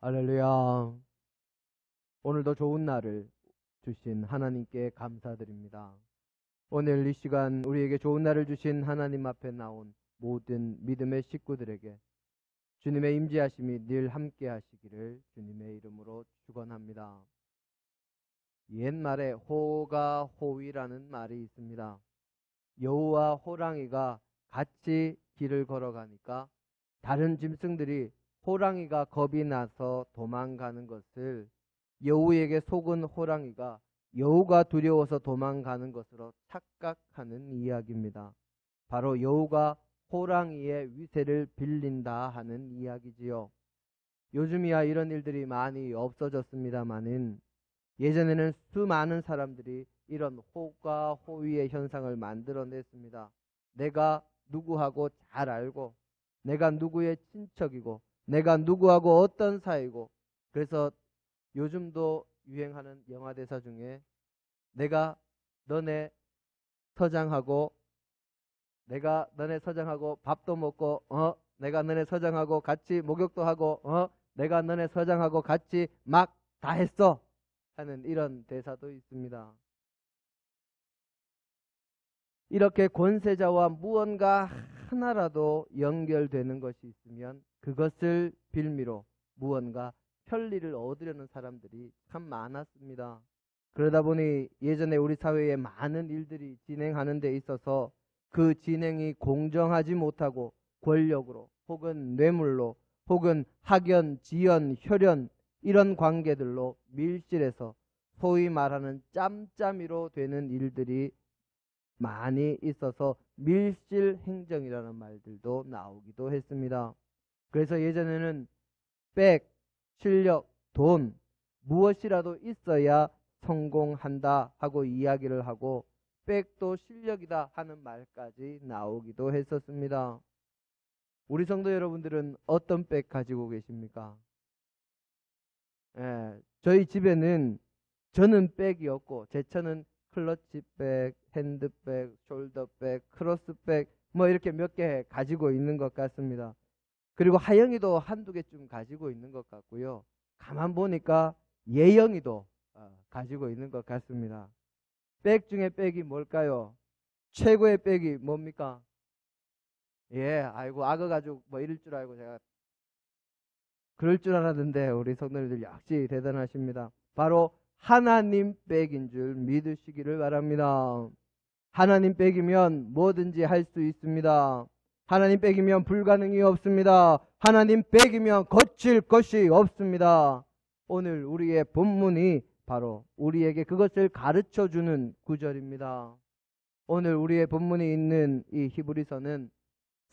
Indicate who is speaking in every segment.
Speaker 1: 할렐루야. 오늘도 좋은 날을 주신 하나님께 감사드립니다. 오늘 이 시간 우리에게 좋은 날을 주신 하나님 앞에 나온 모든 믿음의 식구들에게 주님의 임재하심이 늘 함께 하시기를 주님의 이름으로 축원합니다. 옛말에 호가 호위라는 말이 있습니다. 여우와 호랑이가 같이 길을 걸어가니까 다른 짐승들이 호랑이가 겁이 나서 도망가는 것을 여우에게 속은 호랑이가 여우가 두려워서 도망가는 것으로 착각하는 이야기입니다. 바로 여우가 호랑이의 위세를 빌린다 하는 이야기지요. 요즘이야 이런 일들이 많이 없어졌습니다마는 예전에는 수많은 사람들이 이런 호가 호위의 현상을 만들어냈습니다. 내가 누구하고 잘 알고 내가 누구의 친척이고 내가 누구하고 어떤 사이고, 그래서 요즘도 유행하는 영화 대사 중에 내가 너네 서장하고 밥도 먹고 내가 너네 서장하고 같이 목욕도 하고 내가 너네 서장하고 같이 막 다 했어 하는 이런 대사도 있습니다. 이렇게 권세자와 무언가 하나라도 연결되는 것이 있으면 그것을 빌미로 무언가 편리를 얻으려는 사람들이 참 많았습니다. 그러다 보니 예전에 우리 사회에 많은 일들이 진행하는 데 있어서 그 진행이 공정하지 못하고 권력으로 혹은 뇌물로 혹은 학연, 지연, 혈연 이런 관계들로 밀실해서 소위 말하는 짬짬이로 되는 일들이 많이 있어서 밀실 행정이라는 말들도 나오기도 했습니다. 그래서 예전에는 백, 실력, 돈 무엇이라도 있어야 성공한다 하고 이야기를 하고 백도 실력이다 하는 말까지 나오기도 했었습니다. 우리 성도 여러분들은 어떤 백 가지고 계십니까? 저희 집에는 저는 백이 없고 제 차는 클러치백, 핸드백, 숄더백, 크로스백 뭐 이렇게 몇 개 가지고 있는 것 같습니다. 그리고 하영이도 한두 개쯤 가지고 있는 것 같고요. 가만 보니까 예영이도 가지고 있는 것 같습니다. 백 중에 백이 뭘까요? 최고의 백이 뭡니까? 아이고 악어 가죽 뭐 이럴 줄 알고 제가 그럴 줄 알았는데 우리 성도님들 역시 대단하십니다. 바로 하나님 백인 줄 믿으시기를 바랍니다. 하나님 백이면 뭐든지 할 수 있습니다. 하나님 백이면 불가능이 없습니다. 하나님 백이면 거칠 것이 없습니다. 오늘 우리의 본문이 바로 우리에게 그것을 가르쳐주는 구절입니다. 오늘 우리의 본문이 있는 이 히브리서는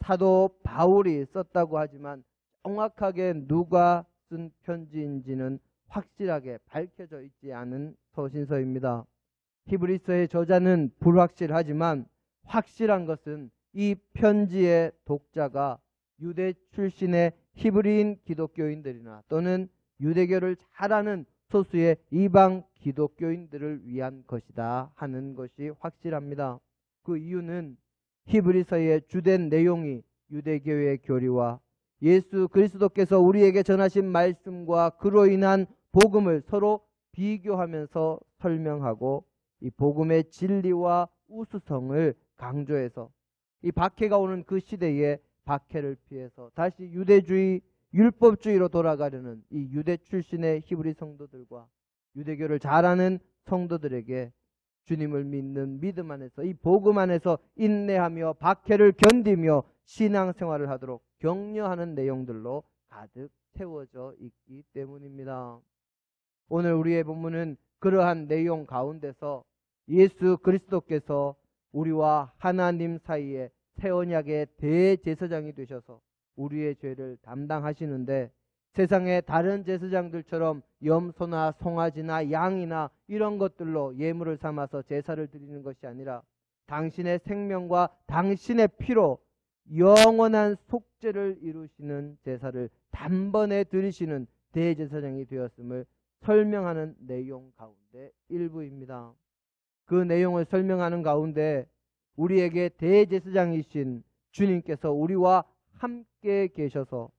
Speaker 1: 사도 바울이 썼다고 하지만 정확하게 누가 쓴 편지인지는 확실하게 밝혀져 있지 않은 서신서입니다. 히브리서의 저자는 불확실하지만 확실한 것은 이 편지의 독자가 유대 출신의 히브리인 기독교인들이나 또는 유대교를 잘 아는 소수의 이방 기독교인들을 위한 것이다 하는 것이 확실합니다. 그 이유는 히브리서의 주된 내용이 유대교의 교리와 예수 그리스도께서 우리에게 전하신 말씀과 그로 인한 복음을 서로 비교하면서 설명하고 이 복음의 진리와 우수성을 강조해서 이 박해가 오는 그 시대에 박해를 피해서 다시 유대주의, 율법주의로 돌아가려는 이 유대 출신의 히브리 성도들과 유대교를 잘 아는 성도들에게 주님을 믿는 믿음 안에서 이 복음 안에서 인내하며 박해를 견디며 신앙생활을 하도록 격려하는 내용들로 가득 채워져 있기 때문입니다. 오늘 우리의 본문은 그러한 내용 가운데서 예수 그리스도께서 우리와 하나님 사이에 새 언약의 대제사장이 되셔서 우리의 죄를 담당하시는데 세상의 다른 제사장들처럼 염소나 송아지나 양이나 이런 것들로 예물을 삼아서 제사를 드리는 것이 아니라 당신의 생명과 당신의 피로 영원한 속죄를 이루시는 제사를 단번에 드리시는 대제사장이 되었음을 설명하는 내용 가운데 일부입니다. 그 내용을 설명하는 가운데 우리에게 대제사장이신 주님께서 우리와 함께 계셔서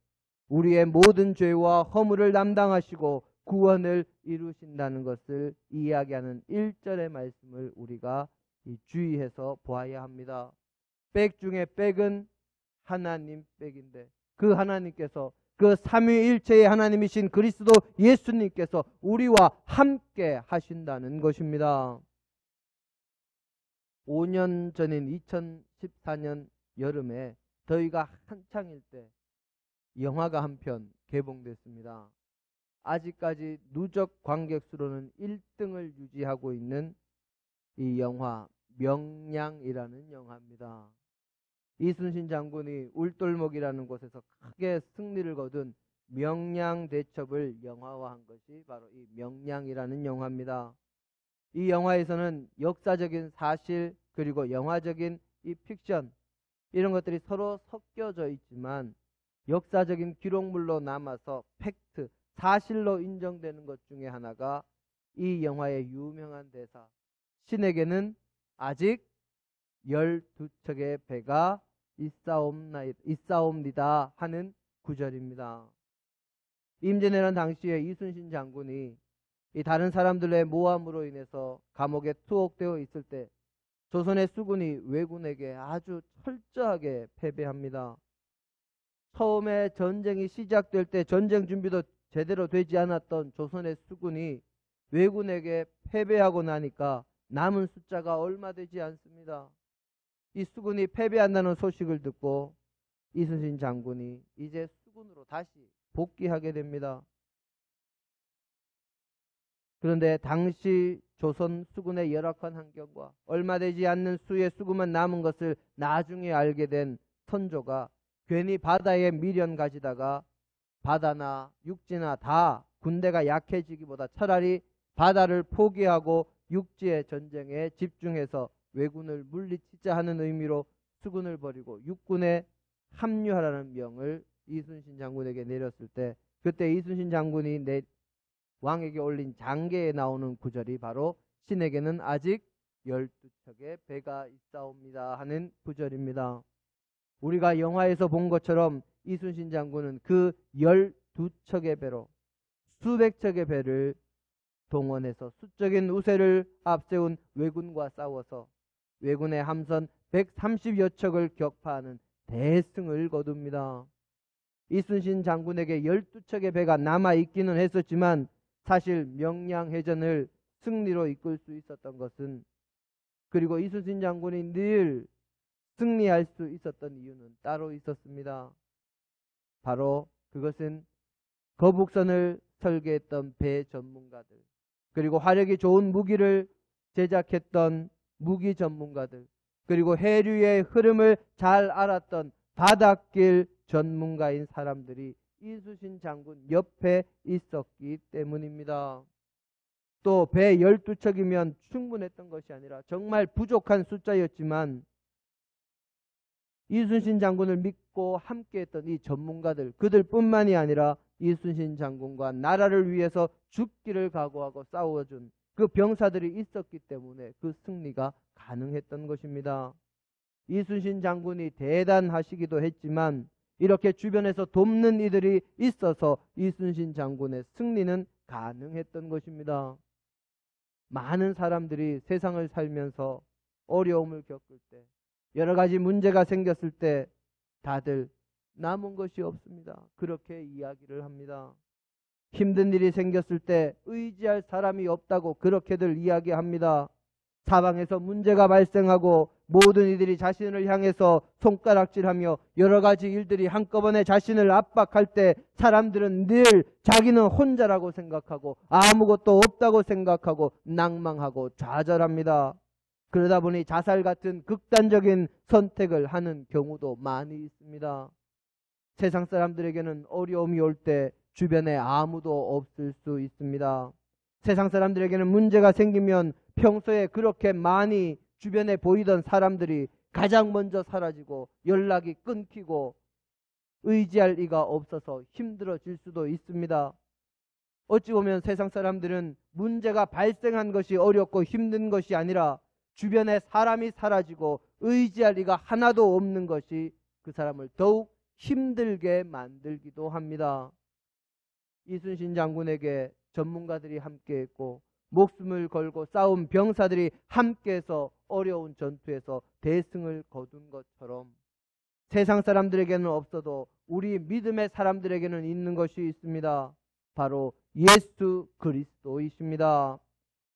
Speaker 1: 우리의 모든 죄와 허물을 담당하시고 구원을 이루신다는 것을 이야기하는 1절의 말씀을 우리가 주의해서 보아야 합니다. 백 중에 백은 하나님 백인데, 그 하나님께서, 그 삼위일체의 하나님이신 그리스도 예수님께서 우리와 함께 하신다는 것입니다. 5년 전인 2014년 여름에 더위가 한창일 때 영화가 한 편 개봉됐습니다. 아직까지 누적 관객 수로는 1등을 유지하고 있는 이 영화 명량이라는 영화입니다. 이순신 장군이 울돌목이라는 곳에서 크게 승리를 거둔 명량대첩을 영화화한 것이 바로 이 명량이라는 영화입니다. 이 영화에서는 역사적인 사실 그리고 영화적인 이 픽션, 이런 것들이 서로 섞여져 있지만 역사적인 기록물로 남아서 팩트, 사실로 인정되는 것 중에 하나가 이 영화의 유명한 대사, 신에게는 아직 12척의 배가 있사옵니다 하는 구절입니다. 임진왜란 당시에 이순신 장군이 이 다른 사람들의 모함으로 인해서 감옥에 투옥되어 있을 때 조선의 수군이 왜군에게 아주 철저하게 패배합니다. 처음에 전쟁이 시작될 때 전쟁 준비도 제대로 되지 않았던 조선의 수군이 왜군에게 패배하고 나니까 남은 숫자가 얼마 되지 않습니다. 이 수군이 패배한다는 소식을 듣고 이순신 장군이 이제 수군으로 다시 복귀하게 됩니다. 그런데 당시 조선 수군의 열악한 환경과 얼마 되지 않는 수의 수군만 남은 것을 나중에 알게 된 선조가 괜히 바다에 미련 가지다가 바다나 육지나 다 군대가 약해지기보다 차라리 바다를 포기하고 육지의 전쟁에 집중해서 왜군을 물리치자 하는 의미로 수군을 버리고 육군에 합류하라는 명을 이순신 장군에게 내렸을 때, 그때 이순신 장군이 왕에게 올린 장계에 나오는 구절이 바로 신에게는 아직 12척의 배가 있사옵니다 하는 구절입니다. 우리가 영화에서 본 것처럼 이순신 장군은 그 12척의 배로 수백 척의 배를 동원해서 수적인 우세를 앞세운 왜군과 싸워서 왜군의 함선 130여 척을 격파하는 대승을 거둡니다. 이순신 장군에게 12척의 배가 남아있기는 했었지만 사실 명량해전을 승리로 이끌 수 있었던 것은, 그리고 이순신 장군이 늘 승리할 수 있었던 이유는 따로 있었습니다. 바로 그것은 거북선을 설계했던 배 전문가들, 그리고 화력이 좋은 무기를 제작했던 무기 전문가들, 그리고 해류의 흐름을 잘 알았던 바닷길 전문가인 사람들이 이순신 장군 옆에 있었기 때문입니다. 또 배 12척이면 충분했던 것이 아니라 정말 부족한 숫자였지만 이순신 장군을 믿고 함께했던 이 전문가들, 그들뿐만이 아니라 이순신 장군과 나라를 위해서 죽기를 각오하고 싸워준 그 병사들이 있었기 때문에 그 승리가 가능했던 것입니다. 이순신 장군이 대단하시기도 했지만 이렇게 주변에서 돕는 이들이 있어서 이순신 장군의 승리는 가능했던 것입니다. 많은 사람들이 세상을 살면서 어려움을 겪을 때, 여러 가지 문제가 생겼을 때 다들 남은 것이 없습니다, 그렇게 이야기를 합니다. 힘든 일이 생겼을 때 의지할 사람이 없다고 그렇게들 이야기합니다. 사방에서 문제가 발생하고 모든 이들이 자신을 향해서 손가락질하며 여러 가지 일들이 한꺼번에 자신을 압박할 때 사람들은 늘 자기는 혼자라고 생각하고 아무것도 없다고 생각하고 낭망하고 좌절합니다. 그러다 보니 자살 같은 극단적인 선택을 하는 경우도 많이 있습니다. 세상 사람들에게는 어려움이 올 때 주변에 아무도 없을 수 있습니다. 세상 사람들에게는 문제가 생기면 평소에 그렇게 많이 주변에 보이던 사람들이 가장 먼저 사라지고 연락이 끊기고 의지할 이가 없어서 힘들어질 수도 있습니다. 어찌 보면 세상 사람들은 문제가 발생한 것이 어렵고 힘든 것이 아니라 주변에 사람이 사라지고 의지할 이가 하나도 없는 것이 그 사람을 더욱 힘들게 만들기도 합니다. 이순신 장군에게 전문가들이 함께했고 목숨을 걸고 싸운 병사들이 함께해서 어려운 전투에서 대승을 거둔 것처럼 세상 사람들에게는 없어도 우리 믿음의 사람들에게는 있는 것이 있습니다. 바로 예수 그리스도이십니다.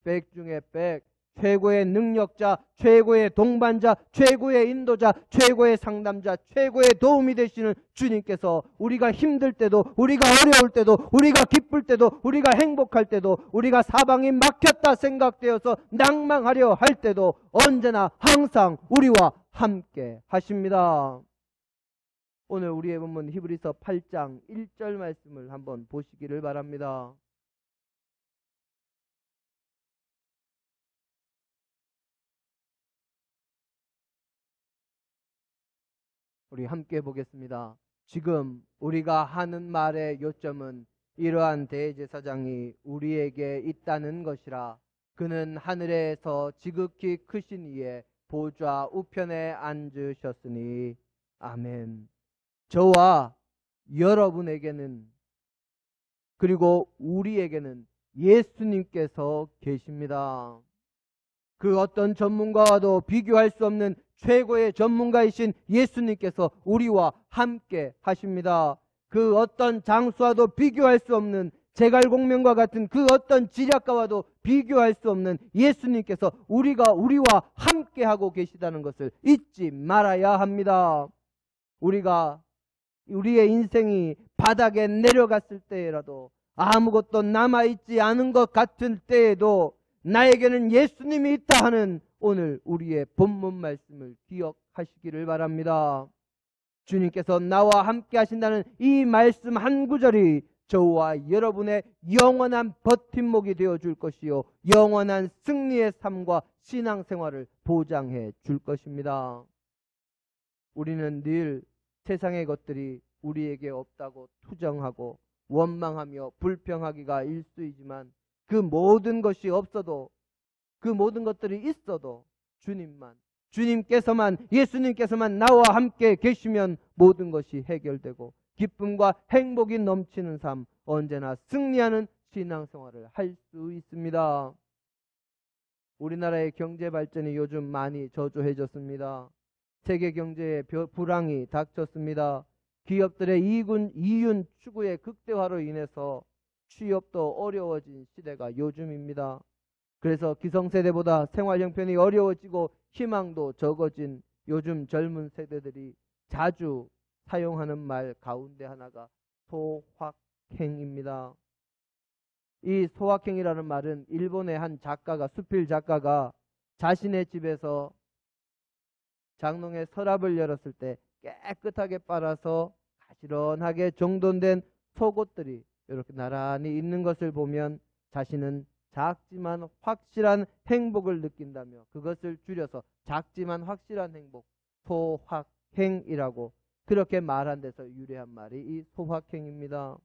Speaker 1: 백 중에 백, 최고의 능력자, 최고의 동반자, 최고의 인도자, 최고의 상담자, 최고의 도움이 되시는 주님께서 우리가 힘들 때도, 우리가 어려울 때도, 우리가 기쁠 때도, 우리가 행복할 때도, 우리가 사방이 막혔다 생각되어서 낭망하려 할 때도 언제나 항상 우리와 함께 하십니다. 오늘 우리의 본문 히브리서 8장 1절 말씀을 한번 보시기를 바랍니다. 우리 함께 보겠습니다. 지금 우리가 하는 말의 요점은 이러한 대제사장이 우리에게 있다는 것이라. 그는 하늘에서 지극히 크신 이의 보좌 우편에 앉으셨으니. 아멘. 저와 여러분에게는, 그리고 우리에게는 예수님께서 계십니다. 그 어떤 전문가와도 비교할 수 없는 최고의 전문가이신 예수님께서 우리와 함께 하십니다. 그 어떤 장수와도 비교할 수 없는 제갈공명과 같은 그 어떤 지략가와도 비교할 수 없는 예수님께서 우리와 함께 하고 계시다는 것을 잊지 말아야 합니다. 우리의 인생이 바닥에 내려갔을 때라도, 아무것도 남아있지 않은 것 같은 때에도 나에게는 예수님이 있다 하는 오늘 우리의 본문 말씀을 기억하시기를 바랍니다. 주님께서 나와 함께 하신다는 이 말씀 한 구절이 저와 여러분의 영원한 버팀목이 되어줄 것이요, 영원한 승리의 삶과 신앙생활을 보장해 줄 것입니다. 우리는 늘 세상의 것들이 우리에게 없다고 투정하고 원망하며 불평하기가 일쑤이지만, 그 모든 것이 없어도, 그 모든 것들이 있어도 주님께서만, 예수님께서만 나와 함께 계시면 모든 것이 해결되고 기쁨과 행복이 넘치는 삶, 언제나 승리하는 신앙생활을 할 수 있습니다. 우리나라의 경제 발전이 요즘 많이 저조해졌습니다. 세계 경제에 불황이 닥쳤습니다. 기업들의 이윤 추구의 극대화로 인해서 취업도 어려워진 시대가 요즘입니다. 그래서 기성세대보다 생활 형편이 어려워지고 희망도 적어진 요즘 젊은 세대들이 자주 사용하는 말 가운데 하나가 소확행입니다. 이 소확행이라는 말은 일본의 한 작가가, 수필 작가가 자신의 집에서 장롱에 서랍을 열었을 때 깨끗하게 빨아서 가지런하게 정돈된 속옷들이 이렇게 나란히 있는 것을 보면 자신은 작지만 확실한 행복을 느낀다며 그것을 줄여서 작지만 확실한 행복, 소확행이라고 그렇게 말한 데서 유래한 말이 이 소확행입니다.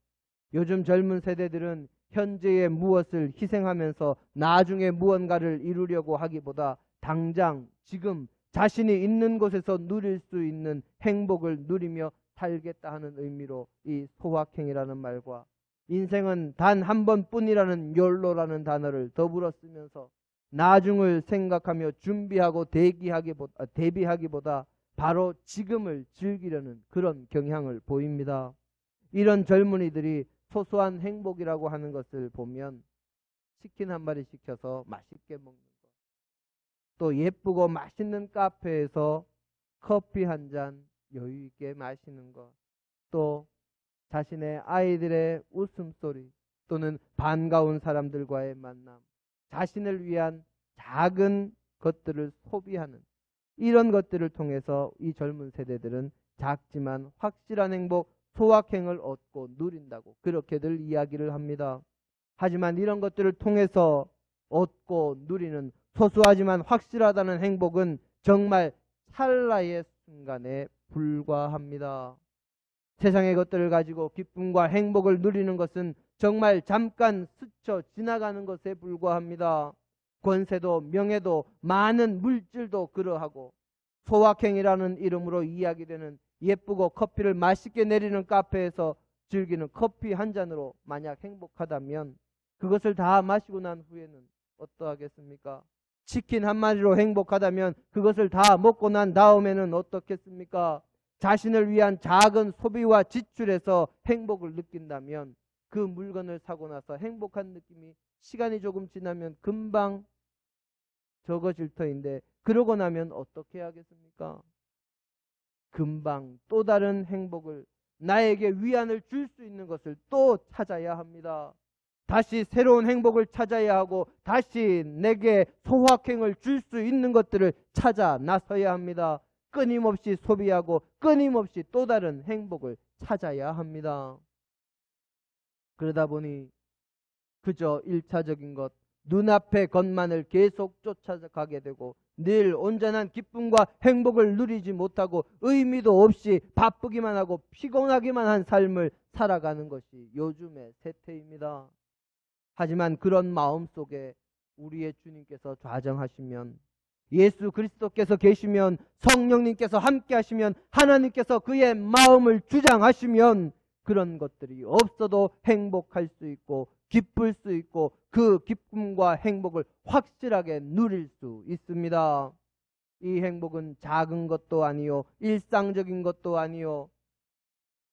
Speaker 1: 요즘 젊은 세대들은 현재의 무엇을 희생하면서 나중에 무언가를 이루려고 하기보다 당장 지금 자신이 있는 곳에서 누릴 수 있는 행복을 누리며 살겠다 하는 의미로 이 소확행이라는 말과 인생은 단 한 번뿐이라는 욜로라는 단어를 더불어 쓰면서 나중을 생각하며 준비하고 대비하기보다 바로 지금을 즐기려는 그런 경향을 보입니다. 이런 젊은이들이 소소한 행복이라고 하는 것을 보면 치킨 한 마리 시켜서 맛있게 먹는 것, 또 예쁘고 맛있는 카페에서 커피 한 잔 여유 있게 마시는 것, 또 자신의 아이들의 웃음소리 또는 반가운 사람들과의 만남, 자신을 위한 작은 것들을 소비하는 이런 것들을 통해서 이 젊은 세대들은 작지만 확실한 행복, 소확행을 얻고 누린다고 그렇게들 이야기를 합니다. 하지만 이런 것들을 통해서 얻고 누리는 소소하지만 확실하다는 행복은 정말 찰나의 순간에 불과합니다. 세상의 것들을 가지고 기쁨과 행복을 누리는 것은 정말 잠깐 스쳐 지나가는 것에 불과합니다. 권세도 명예도 많은 물질도 그러하고 소확행이라는 이름으로 이야기되는 예쁘고 커피를 맛있게 내리는 카페에서 즐기는 커피 한 잔으로 만약 행복하다면 그것을 다 마시고 난 후에는 어떠하겠습니까? 치킨 한 마리로 행복하다면 그것을 다 먹고 난 다음에는 어떻겠습니까? 자신을 위한 작은 소비와 지출에서 행복을 느낀다면 그 물건을 사고 나서 행복한 느낌이 시간이 조금 지나면 금방 적어질 터인데 그러고 나면 어떻게 하겠습니까? 금방 또 다른 행복을, 나에게 위안을 줄 수 있는 것을 또 찾아야 합니다. 다시 새로운 행복을 찾아야 하고 다시 내게 소확행을 줄 수 있는 것들을 찾아 나서야 합니다. 끊임없이 소비하고 끊임없이 또 다른 행복을 찾아야 합니다. 그러다 보니 그저 1차적인 것, 눈앞의 것만을 계속 쫓아가게 되고 늘 온전한 기쁨과 행복을 누리지 못하고 의미도 없이 바쁘기만 하고 피곤하기만 한 삶을 살아가는 것이 요즘의 세태입니다. 하지만 그런 마음 속에 우리의 주님께서 좌정하시면, 예수 그리스도께서 계시면, 성령님께서 함께 하시면, 하나님께서 그의 마음을 주장하시면 그런 것들이 없어도 행복할 수 있고 기쁠 수 있고 그 기쁨과 행복을 확실하게 누릴 수 있습니다. 이 행복은 작은 것도 아니요, 일상적인 것도 아니요,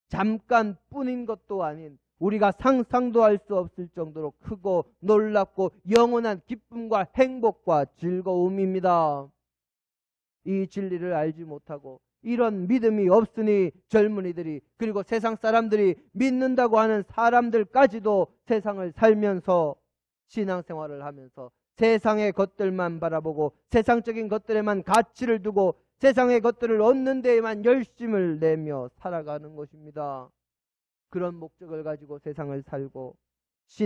Speaker 1: 잠깐뿐인 것도 아닌 우리가 상상도 할 수 없을 정도로 크고 놀랍고 영원한 기쁨과 행복과 즐거움입니다. 이 진리를 알지 못하고 이런 믿음이 없으니 젊은이들이, 그리고 세상 사람들이, 믿는다고 하는 사람들까지도 세상을 살면서 신앙생활을 하면서 세상의 것들만 바라보고 세상적인 것들에만 가치를 두고 세상의 것들을 얻는 데에만 열심을 내며 살아가는 것입니다. 그런 목적을 가지고 세상을 살고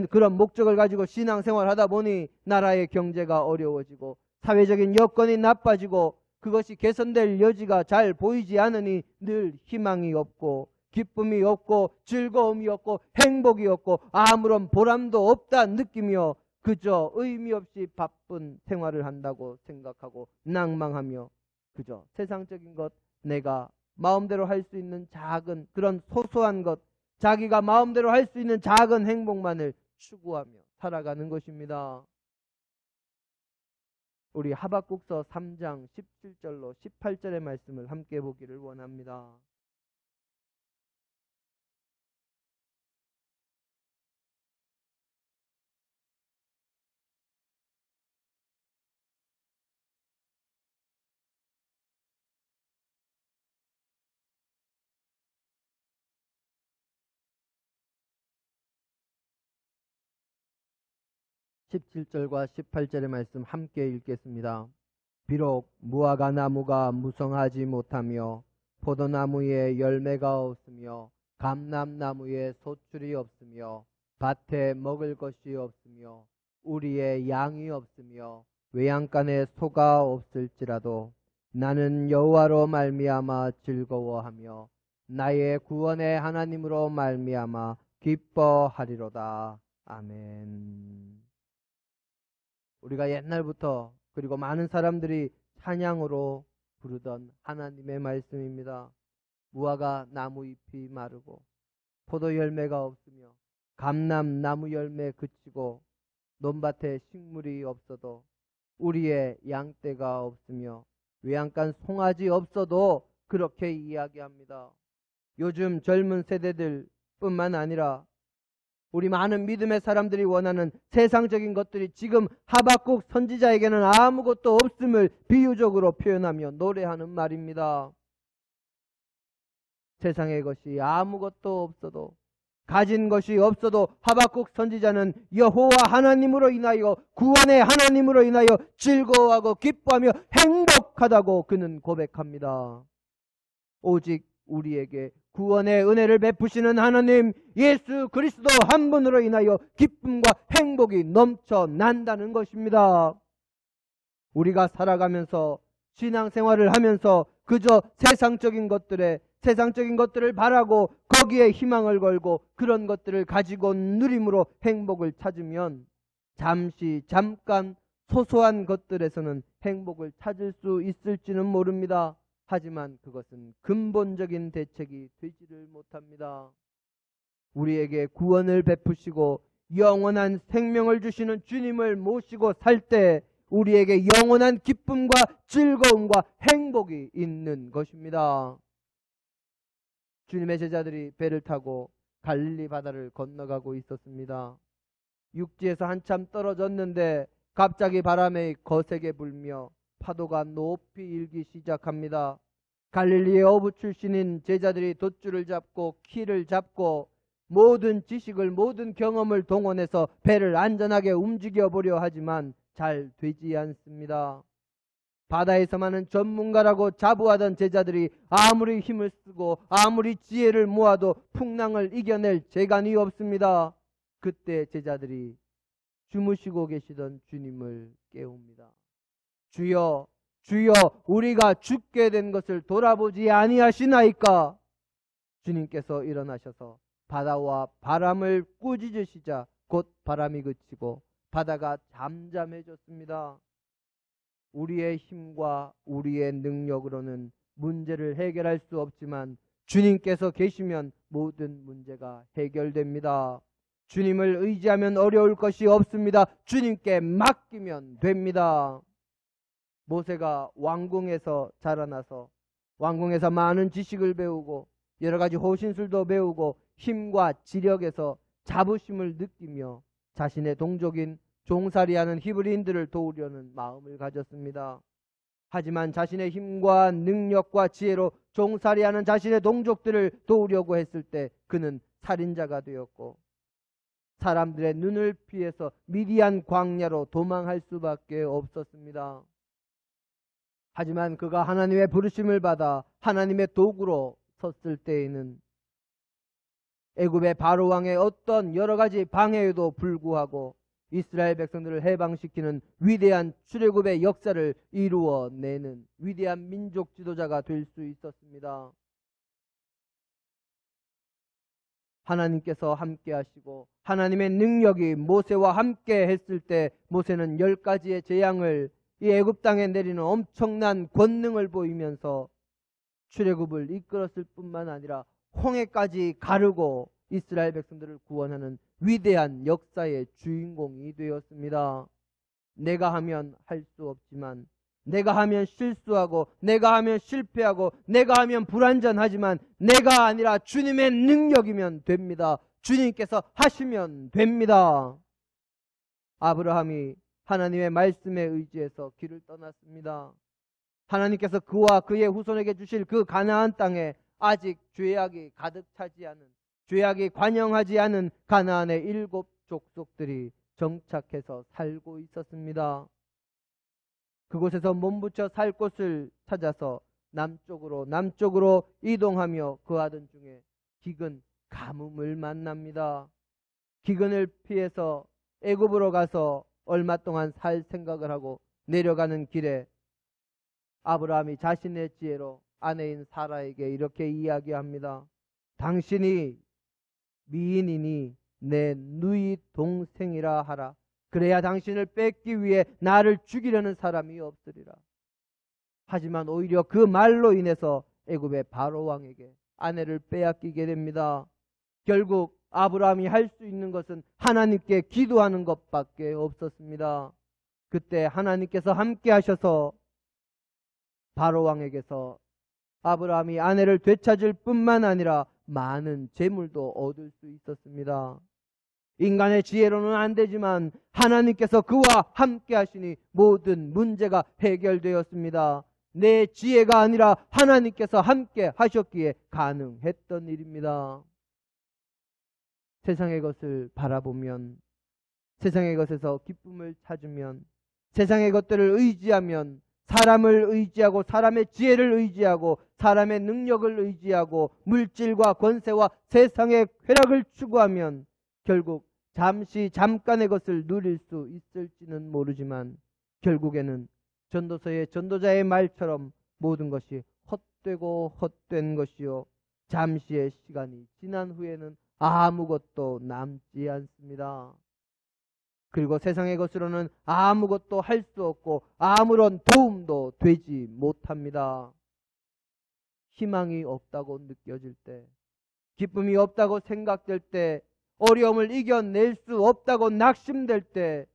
Speaker 1: 그런 목적을 가지고 신앙생활을 하다 보니 나라의 경제가 어려워지고 사회적인 여건이 나빠지고 그것이 개선될 여지가 잘 보이지 않으니 늘 희망이 없고 기쁨이 없고 즐거움이 없고 행복이 없고 아무런 보람도 없다 느끼며 그저 의미 없이 바쁜 생활을 한다고 생각하고 낭망하며 그저 세상적인 것, 내가 마음대로 할 수 있는 작은 그런 소소한 것, 자기가 마음대로 할 수 있는 작은 행복만을 추구하며 살아가는 것입니다. 우리 하박국서 3장 17절로 18절의 말씀을 함께 보기를 원합니다. 17절과 18절의 말씀 함께 읽겠습니다. 비록 무화과 나무가 무성하지 못하며 포도나무에 열매가 없으며 감람나무에 소출이 없으며 밭에 먹을 것이 없으며 우리의 양이 없으며 외양간에 소가 없을지라도 나는 여호와로 말미암아 즐거워하며 나의 구원의 하나님으로 말미암아 기뻐하리로다. 아멘. 우리가 옛날부터 그리고 많은 사람들이 찬양으로 부르던 하나님의 말씀입니다. 무화과 나무 잎이 마르고 포도 열매가 없으며 감람 나무 열매 그치고 논밭에 식물이 없어도 우리의 양떼가 없으며 외양간 송아지 없어도 그렇게 이야기합니다. 요즘 젊은 세대들 뿐만 아니라 우리 많은 믿음의 사람들이 원하는 세상적인 것들이 지금 하박국 선지자에게는 아무것도 없음을 비유적으로 표현하며 노래하는 말입니다. 세상의 것이 아무것도 없어도, 가진 것이 없어도 하박국 선지자는 여호와 하나님으로 인하여, 구원의 하나님으로 인하여 즐거워하고 기뻐하며 행복하다고 그는 고백합니다. 오직 우리에게 구원의 은혜를 베푸시는 하나님 예수 그리스도 한 분으로 인하여 기쁨과 행복이 넘쳐난다는 것입니다. 우리가 살아가면서 신앙생활을 하면서 그저 세상적인 것들을 바라고 거기에 희망을 걸고 그런 것들을 가지고 누림으로 행복을 찾으면 잠깐 소소한 것들에서는 행복을 찾을 수 있을지는 모릅니다. 하지만 그것은 근본적인 대책이 되지를 못합니다. 우리에게 구원을 베푸시고 영원한 생명을 주시는 주님을 모시고 살 때 우리에게 영원한 기쁨과 즐거움과 행복이 있는 것입니다. 주님의 제자들이 배를 타고 갈릴리 바다를 건너가고 있었습니다. 육지에서 한참 떨어졌는데 갑자기 바람이 거세게 불며 파도가 높이 일기 시작합니다. 갈릴리의 어부 출신인 제자들이 돛줄을 잡고 키를 잡고 모든 지식을, 모든 경험을 동원해서 배를 안전하게 움직여 보려 하지만 잘 되지 않습니다. 바다에서만은 전문가라고 자부하던 제자들이 아무리 힘을 쓰고 아무리 지혜를 모아도 풍랑을 이겨낼 재간이 없습니다. 그때 제자들이 주무시고 계시던 주님을 깨웁니다. 주여, 주여, 우리가 죽게 된 것을 돌아보지 아니하시나이까? 주님께서 일어나셔서 바다와 바람을 꾸짖으시자 곧 바람이 그치고 바다가 잠잠해졌습니다. 우리의 힘과 우리의 능력으로는 문제를 해결할 수 없지만 주님께서 계시면 모든 문제가 해결됩니다. 주님을 의지하면 어려울 것이 없습니다. 주님께 맡기면 됩니다. 모세가 왕궁에서 자라나서 왕궁에서 많은 지식을 배우고 여러 가지 호신술도 배우고 힘과 지력에서 자부심을 느끼며 자신의 동족인 종살이하는 히브리인들을 도우려는 마음을 가졌습니다. 하지만 자신의 힘과 능력과 지혜로 종살이하는 자신의 동족들을 도우려고 했을 때 그는 살인자가 되었고 사람들의 눈을 피해서 미디안 광야로 도망할 수밖에 없었습니다. 하지만 그가 하나님의 부르심을 받아 하나님의 도구로 섰을 때에는 애굽의 바로 왕의 어떤 여러 가지 방해에도 불구하고 이스라엘 백성들을 해방시키는 위대한 출애굽의 역사를 이루어내는 위대한 민족 지도자가 될 수 있었습니다. 하나님께서 함께 하시고 하나님의 능력이 모세와 함께 했을 때 모세는 10가지의 재앙을 이 애굽 땅에 내리는 엄청난 권능을 보이면서 출애굽을 이끌었을 뿐만 아니라 홍해까지 가르고 이스라엘 백성들을 구원하는 위대한 역사의 주인공이 되었습니다. 내가 하면 할 수 없지만, 내가 하면 실수하고, 내가 하면 실패하고, 내가 하면 불완전하지만 내가 아니라 주님의 능력이면 됩니다. 주님께서 하시면 됩니다. 아브라함이 하나님의 말씀에 의지해서 길을 떠났습니다. 하나님께서 그와 그의 후손에게 주실 그 가나안 땅에 아직 죄악이 가득 차지 않은, 죄악이 관영하지 않은 가나안의 7 족속들이 정착해서 살고 있었습니다. 그곳에서 몸부쳐 살 곳을 찾아서 남쪽으로 이동하며 그하던 중에 기근 가뭄을 만납니다. 기근을 피해서 애굽으로 가서 얼마 동안 살 생각을 하고 내려가는 길에 아브라함이 자신의 지혜로 아내인 사라에게 이렇게 이야기합니다. 당신이 미인이니 내 누이 동생이라 하라. 그래야 당신을 뺏기 위해 나를 죽이려는 사람이 없으리라. 하지만 오히려 그 말로 인해서 애굽의 바로 왕에게 아내를 빼앗기게 됩니다. 결국 아브라함이 할 수 있는 것은 하나님께 기도하는 것밖에 없었습니다. 그때 하나님께서 함께 하셔서 바로 왕에게서 아브라함이 아내를 되찾을 뿐만 아니라 많은 재물도 얻을 수 있었습니다. 인간의 지혜로는 안 되지만 하나님께서 그와 함께 하시니 모든 문제가 해결되었습니다. 내 지혜가 아니라 하나님께서 함께 하셨기에 가능했던 일입니다. 세상의 것을 바라보면, 세상의 것에서 기쁨을 찾으면, 세상의 것들을 의지하면, 사람을 의지하고 사람의 지혜를 의지하고 사람의 능력을 의지하고 물질과 권세와 세상의 쾌락을 추구하면 결국 잠깐의 것을 누릴 수 있을지는 모르지만 결국에는 전도서의 전도자의 말처럼 모든 것이 헛되고 헛된 것이요 잠시의 시간이 지난 후에는 아무것도 남지 않습니다. 그리고 세상의 것으로는 아무것도 할 수 없고 아무런 도움도 되지 못합니다. 희망이 없다고 느껴질 때, 기쁨이 없다고 생각될 때, 어려움을 이겨낼 수 없다고 낙심될 때,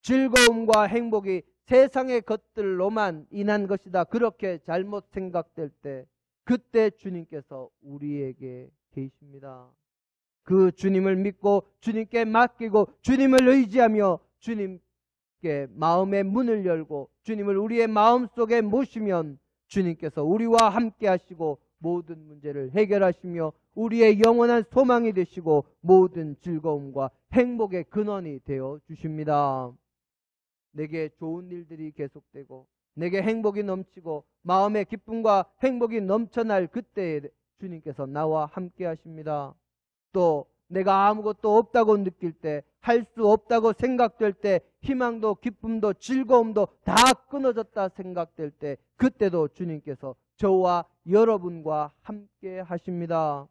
Speaker 1: 즐거움과 행복이 세상의 것들로만 인한 것이다, 그렇게 잘못 생각될 때, 그때 주님께서 우리에게 계십니다. 그 주님을 믿고 주님께 맡기고 주님을 의지하며 주님께 마음의 문을 열고 주님을 우리의 마음속에 모시면 주님께서 우리와 함께 하시고 모든 문제를 해결하시며 우리의 영원한 소망이 되시고 모든 즐거움과 행복의 근원이 되어 주십니다. 내게 좋은 일들이 계속되고 내게 행복이 넘치고 마음의 기쁨과 행복이 넘쳐날 그때에 주님께서 나와 함께 하십니다. 또 내가 아무것도 없다고 느낄 때, 할 수 없다고 생각될 때, 희망도 기쁨도 즐거움도 다 끊어졌다 생각될 때, 그때도 주님께서 저와 여러분과 함께 하십니다.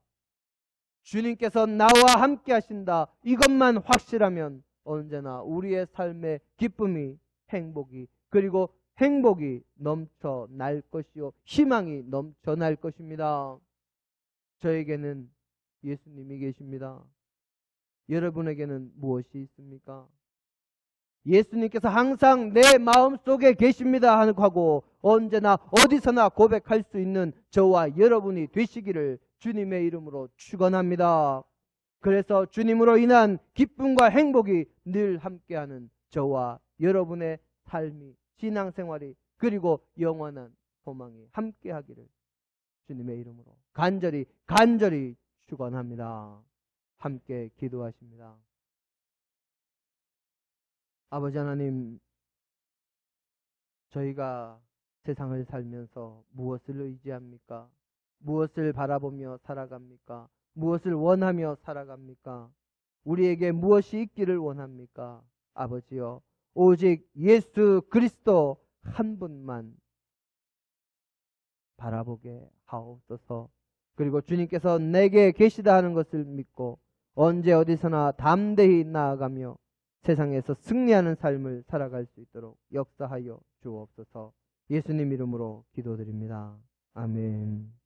Speaker 1: 주님께서 나와 함께 하신다, 이것만 확실하면 언제나 우리의 삶의 기쁨이, 행복이, 그리고 행복이 넘쳐날 것이요 희망이 넘쳐날 것입니다. 저에게는 예수님이 계십니다. 여러분에게는 무엇이 있습니까? 예수님께서 항상 내 마음속에 계십니다 하고 언제나 어디서나 고백할 수 있는 저와 여러분이 되시기를 주님의 이름으로 축원합니다. 그래서 주님으로 인한 기쁨과 행복이 늘 함께하는 저와 여러분의 삶이, 신앙생활이, 그리고 영원한 소망이 함께하기를 주님의 이름으로 간절히 축원합니다. 함께 기도하십니다. 아버지 하나님, 저희가 세상을 살면서 무엇을 의지합니까? 무엇을 바라보며 살아갑니까? 무엇을 원하며 살아갑니까? 우리에게 무엇이 있기를 원합니까? 아버지여, 오직 예수 그리스도 한 분만 바라보게 하옵소서. 그리고 주님께서 내게 계시다 하는 것을 믿고 언제 어디서나 담대히 나아가며 세상에서 승리하는 삶을 살아갈 수 있도록 역사하여 주옵소서. 예수님 이름으로 기도드립니다. 아멘.